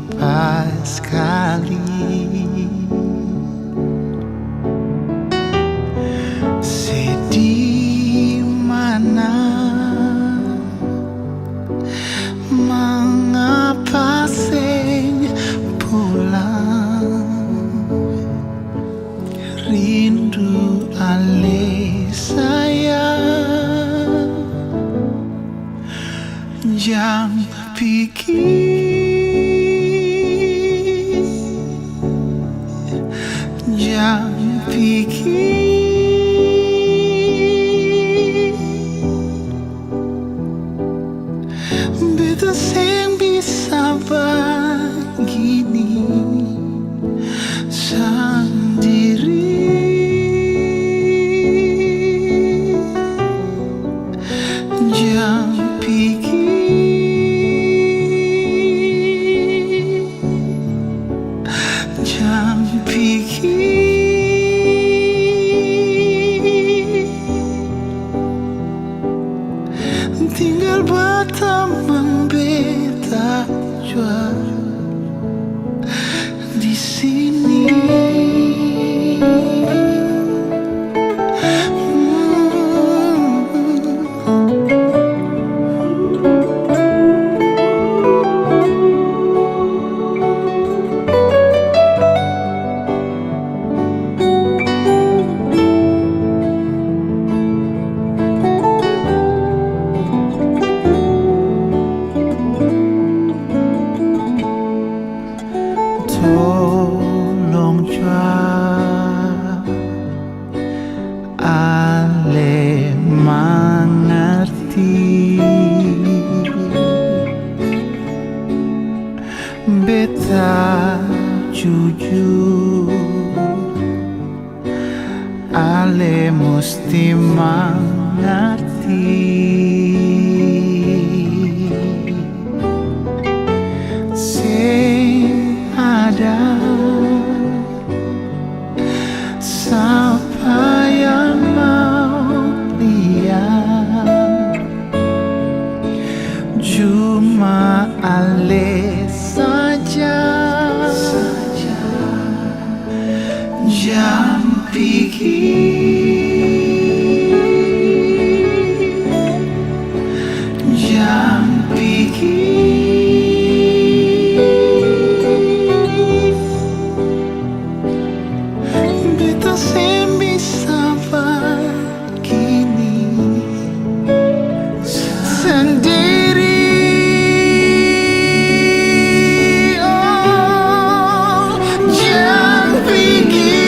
tiba sekali. Sedih mana, mengapa sing pulang, rindu ale sayang, jam pikir, jam pikir. Beta sing bisa begini sendiri, jam pikir, jam pikir. Tinggal berteman beta jua di sini. Tolong jua ale mengerti, beta jujur ale mesti mengerti. Ada siapa yang mau lihat, cuma ale saja. Jam pikir, jam pikir. Beta sing bisa begini sendiri. Oh, jam pikir,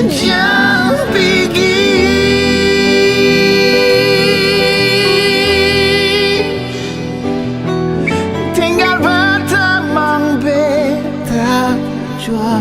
jam pikir. Tinggal berteman beta jua